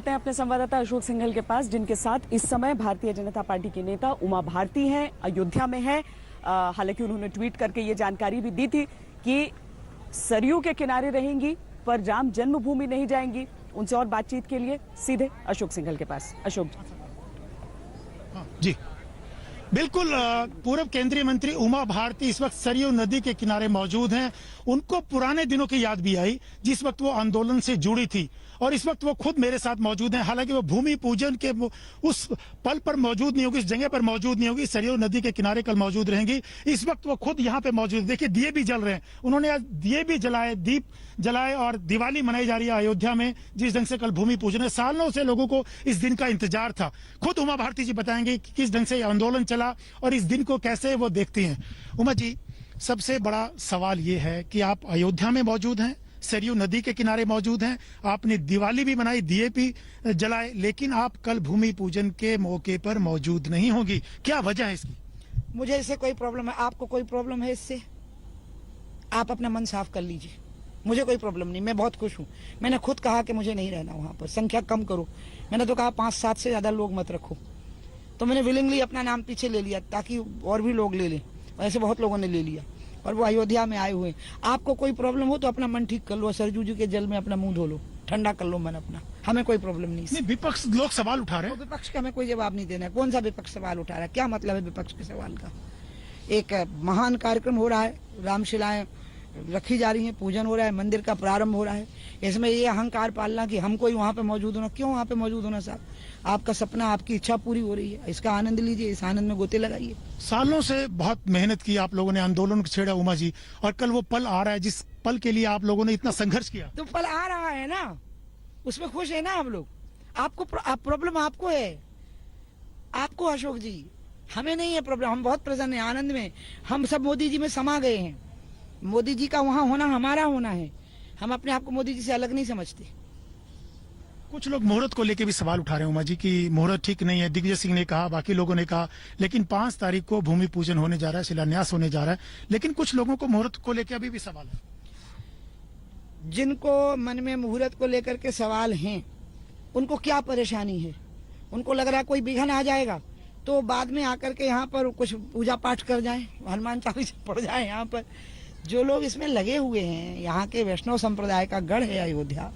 चलते हैं अपने संवाददाता अशोक सिंघल के पास, जिनके साथ इस समय भारतीय जनता पार्टी की नेता उमा भारती हैं, अयोध्या में हैं। हालांकि उन्होंने ट्वीट करके ये जानकारी भी दी थी कि सरयू के किनारे रहेंगी पर राम जन्मभूमि नहीं जाएंगी। उनसे और बातचीत के लिए सीधे अशोक सिंघल के पास। अशोक जी बिल्कुल, पूर्व केंद्रीय मंत्री उमा भारती इस वक्त सरयू नदी के किनारे मौजूद हैं। उनको पुराने दिनों की याद भी आई जिस वक्त वो आंदोलन से जुड़ी थी, और इस वक्त वो खुद मेरे साथ मौजूद हैं। हालांकि वो भूमि पूजन के उस पल पर मौजूद नहीं होगी, इस जगह पर मौजूद नहीं होगी, सरयू नदी के किनारे कल मौजूद रहेंगी। इस वक्त वो खुद यहाँ पे मौजूद, देखिए दिए भी जल रहे हैं। उन्होंने आज दिए भी जलाए, दीप जलाए, और दिवाली मनाई जा रही है अयोध्या में जिस ढंग से कल भूमि पूजन है। सालों से लोगों को इस दिन का इंतजार था। खुद उमा भारती जी बताएंगे कि किस ढंग से आंदोलन चला और इस दिन को कैसे वो देखती हैं। उमा जी, सबसे बड़ा सवाल ये है कि आप अयोध्या में मौजूद हैं, सरयू नदी के किनारे मौजूद हैं, आपने दिवाली भी मनाई, दिए भी जलाए, लेकिन आप कल भूमि पूजन के मौके पर मौजूद नहीं होगी। क्या वजह है इसकी? मुझे इससे कोई प्रॉब्लम है, आपको कोई प्रॉब्लम है इससे? आप अपना मन साफ कर लीजिए, मुझे कोई प्रॉब्लम नहीं, मैं बहुत खुश हूँ। मैंने खुद कहा कि मुझे नहीं रहना वहाँ पर, संख्या कम करो। मैंने तो कहा 5-7 से ज्यादा लोग मत रखो, तो मैंने विलिंगली अपना नाम पीछे ले लिया ताकि और भी लोग ले लें। ऐसे बहुत लोगों ने ले लिया और वो अयोध्या में आए हुए। आपको कोई प्रॉब्लम हो तो अपना मन ठीक कर लो, सरजू जी के जल में अपना मुंह धो लो, ठंडा कर लो मन अपना, हमें कोई प्रॉब्लम नहीं। विपक्ष लोग सवाल उठा रहे हैं, विपक्ष का हमें कोई जवाब नहीं देना है। कौन सा विपक्ष सवाल उठा रहा है? क्या मतलब है विपक्ष के सवाल का? एक महान कार्यक्रम हो रहा है, रामशिलाएं रखी जा रही हैं, पूजन हो रहा है, मंदिर का प्रारंभ हो रहा है। इसमें ये अहंकार पालना कि हम कोई वहाँ पे मौजूद होना, क्यों वहाँ पे मौजूद होना साहब? आपका सपना, आपकी इच्छा पूरी हो रही है, इसका आनंद लीजिए, इस आनंद में गोते लगाइए। सालों से बहुत मेहनत की आप लोगों ने, आंदोलन को छेड़ा उमा जी, और कल वो पल आ रहा है जिस पल के लिए आप लोगों ने इतना संघर्ष किया। तो पल आ रहा है ना, उसमें खुश है ना आप लोग? आपको प्रॉब्लम आपको है, आपको अशोक जी, हमें नहीं है प्रॉब्लम। हम बहुत प्रसन्न है, आनंद में। हम सब मोदी जी में समा गए हैं। मोदी जी का वहाँ होना हमारा होना है। हम अपने आप को मोदी जी से अलग नहीं समझते। कुछ लोग मुहूर्त को लेकर भी सवाल उठा रहे हैं उमा जी कि मुहूर्त ठीक नहीं है। दिग्विजय सिंह ने कहा, बाकी लोगों ने कहा, लेकिन 5 तारीख को भूमि पूजन होने जा रहा है, शिलान्यास होने जा रहा है, लेकिन कुछ लोगों को मुहूर्त को लेकर अभी भी सवाल है। जिनको मन में मुहूर्त को लेकर के सवाल हैं, उनको क्या परेशानी है? उनको लग रहा है कोई विघ्न आ जाएगा तो बाद में आकर के यहाँ पर कुछ पूजा पाठ कर जाएं, हनुमान चालीसा पढ़ जाए। यहाँ पर जो लोग इसमें लगे हुए हैं, यहाँ के वैष्णव संप्रदाय का गढ़ है अयोध्या,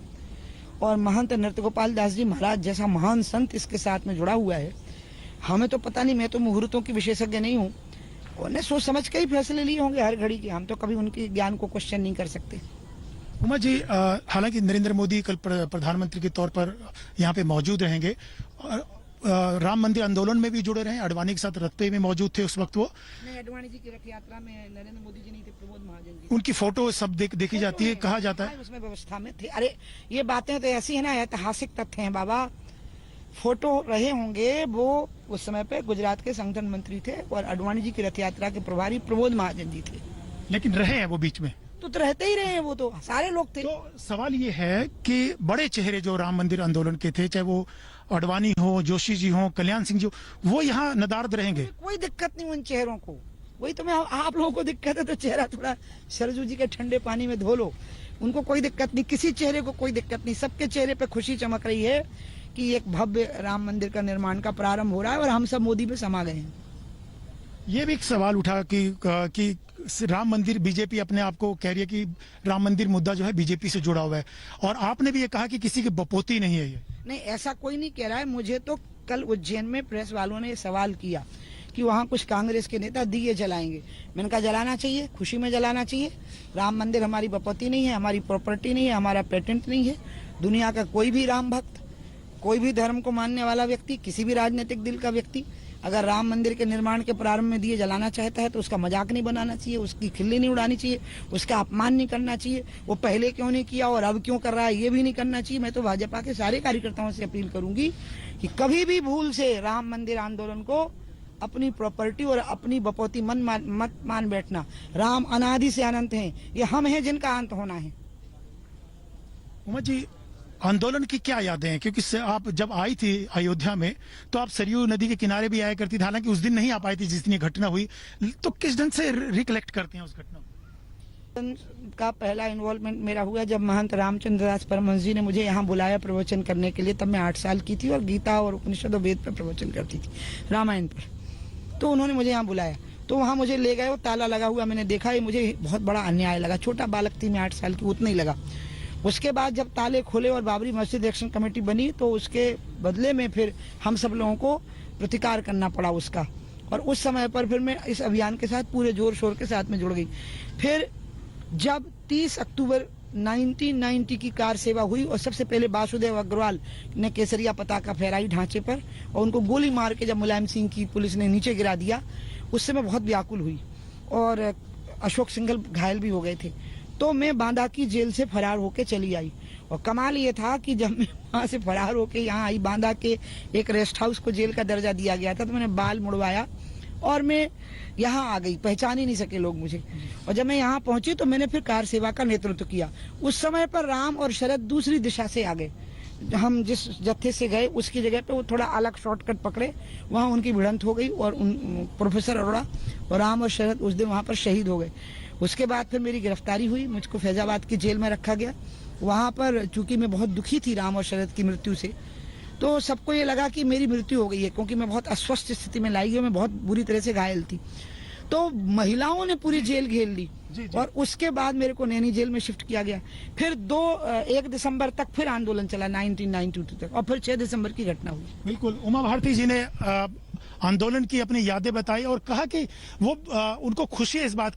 और महंत नृत्य गोपाल दास जी महाराज जैसा महान संत इसके साथ में जुड़ा हुआ है। हमें तो पता नहीं, मैं तो मुहूर्तों की विशेषज्ञ नहीं हूँ। उन्हें सोच समझ के ही फैसले लिए होंगे हर घड़ी के, हम तो कभी उनके ज्ञान को क्वेश्चन नहीं कर सकते। उमा जी, हालांकि नरेंद्र मोदी कल प्रधानमंत्री के तौर पर यहाँ पे मौजूद रहेंगे, और राम मंदिर आंदोलन में भी जुड़े रहे, अडवाणी के साथ रथ पे में मौजूद थे उस वक्त। वो नहीं, अडवाणी जी की रथ यात्रा में नरेंद्र मोदी जी नहीं थे, प्रमोद महाजन जी। उनकी फोटो सब देखी जाती है, कहा जाता है उसमें व्यवस्था में थे। अरे ये बातें तो ऐसी है ना, ऐतिहासिक तथ्य हैं बाबा। फोटो रहे होंगे, वो उस समय पे गुजरात के संगठन मंत्री थे और अडवाणी जी की रथ यात्रा के प्रभारी प्रमोद महाजन जी थे। लेकिन रहे हैं वो बीच में, तो रहते ही रहे हैं, वो तो सारे लोग थे। तो सवाल ये है कि बड़े चेहरे जो राम मंदिर आंदोलन के थे, चाहे वो अडवाणी हो, जोशी जी हो, कल्याण सिंह जी हो, वो यहाँ नदारद रहेंगे। कोई दिक्कत नहीं उन चेहरों को। वही तो मैं, आप लोगों को दिक्कत है तो चेहरा थोड़ा सरजू जी के ठंडे पानी में धो लो, उनको कोई दिक्कत नहीं, किसी चेहरे को कोई दिक्कत नहीं। सबके चेहरे पे खुशी चमक रही है कि एक भव्य राम मंदिर का निर्माण का प्रारंभ हो रहा है और हम सब मोदी में समा गए हैं। ये भी एक सवाल उठा कि राम मंदिर, बीजेपी अपने आप को कह रही है कि राम मंदिर मुद्दा जो है बीजेपी से जुड़ा हुआ है, और आपने भी ये कहा कि किसी की बपोती नहीं है ये। नहीं, ऐसा कोई नहीं कह रहा है। मुझे तो कल उज्जैन में प्रेस वालों ने सवाल किया कि वहाँ कुछ कांग्रेस के नेता दिए जलाएंगे। मैंने कहा जलाना चाहिए, खुशी में जलाना चाहिए। राम मंदिर हमारी बपौती नहीं है, हमारी प्रॉपर्टी नहीं है, हमारा पेटेंट नहीं है। दुनिया का कोई भी राम भक्त, कोई भी धर्म को मानने वाला व्यक्ति, किसी भी राजनीतिक दिल का व्यक्ति अगर राम मंदिर के निर्माण के प्रारंभ में दिए जलाना चाहता है तो उसका मजाक नहीं बनाना चाहिए, उसकी खिल्ली नहीं उड़ानी चाहिए, उसका अपमान नहीं करना चाहिए। वो पहले क्यों नहीं किया और अब क्यों कर रहा है ये भी नहीं करना चाहिए। मैं तो भाजपा के सारे कार्यकर्ताओं से अपील करूंगी कि कभी भी भूल से राम मंदिर आंदोलन को अपनी प्रॉपर्टी और अपनी बपौती मत मान बैठना। राम अनादि से अनंत हैं, ये हम हैं जिनका अंत होना है। उमा जी, आंदोलन की क्या यादें हैं? क्योंकि आप जब आई थी अयोध्या में तो आप सरयू नदी के किनारे भी आया करती थी, हालांकि उस दिन नहीं आ पाई थी जिस दिन ये घटना हुई, तो किस ढंग से रिकलेक्ट करते हैं उस घटना को? का पहला इन्वॉल्वमेंट मेरा हुआ जब महंत रामचंद्र दास परमहंस जी ने मुझे यहाँ बुलाया प्रवचन करने के लिए। तब मैं 8 साल की थी और गीता और उपनिषद और वेद पर प्रवचन करती थी, रामायण पर। तो उन्होंने मुझे यहाँ बुलाया, तो वहाँ मुझे ले गए, वो ताला लगा हुआ मैंने देखा। ये मुझे बहुत बड़ा अन्याय लगा। छोटा बालक थी मैं, 8 साल की, उतना ही लगा। उसके बाद जब ताले खोले और बाबरी मस्जिद एक्शन कमेटी बनी, तो उसके बदले में फिर हम सब लोगों को प्रतिकार करना पड़ा उसका। और उस समय पर फिर मैं इस अभियान के साथ पूरे जोर शोर के साथ में जुड़ गई। फिर जब 30 अक्टूबर 1990 की कार सेवा हुई और सबसे पहले वासुदेव अग्रवाल ने केसरिया पताका फहराई ढांचे पर और उनको गोली मार के जब मुलायम सिंह की पुलिस ने नीचे गिरा दिया, उससे मैं बहुत व्याकुल हुई और अशोक सिंघल घायल भी हो गए थे। तो मैं बांदा की जेल से फरार होके चली आई। और कमाल ये था कि जब मैं वहाँ से फरार होके यहाँ आई, बांदा के एक रेस्ट हाउस को जेल का दर्जा दिया गया था, तो मैंने बाल मुड़वाया और मैं यहाँ आ गई। पहचान ही नहीं सके लोग मुझे। और जब मैं यहाँ पहुंची तो मैंने फिर कार सेवा का नेतृत्व किया। उस समय पर राम और शरद दूसरी दिशा से आ गए। हम जिस जत्थे से गए उसकी जगह पे वो थोड़ा अलग शॉर्टकट पकड़े, वहाँ उनकी भिड़ंत हो गई और प्रोफेसर अरोड़ा और राम और शरद उस दिन वहाँ पर शहीद हो गए। उसके बाद फिर मेरी गिरफ्तारी हुई, मुझको फैजाबाद की जेल में रखा गया। वहाँ पर चूंकि मैं बहुत दुखी थी राम और शरद की मृत्यु से, तो सबको ये लगा कि मेरी मृत्यु हो गई है, क्योंकि मैं बहुत अस्वस्थ स्थिति में लाई गई, मैं बहुत बुरी तरह से घायल थी। तो महिलाओं ने पूरी जेल घेर ली और उसके बाद मेरे को नैनी जेल में शिफ्ट किया गया। फिर 1 दिसंबर तक फिर आंदोलन चला 1992 तक, और फिर 6 दिसंबर की घटना हुई। बिल्कुल, उमा भारती जी ने आंदोलन की अपनी यादें बताई और कहा कि वो उनको खुशी है इस बात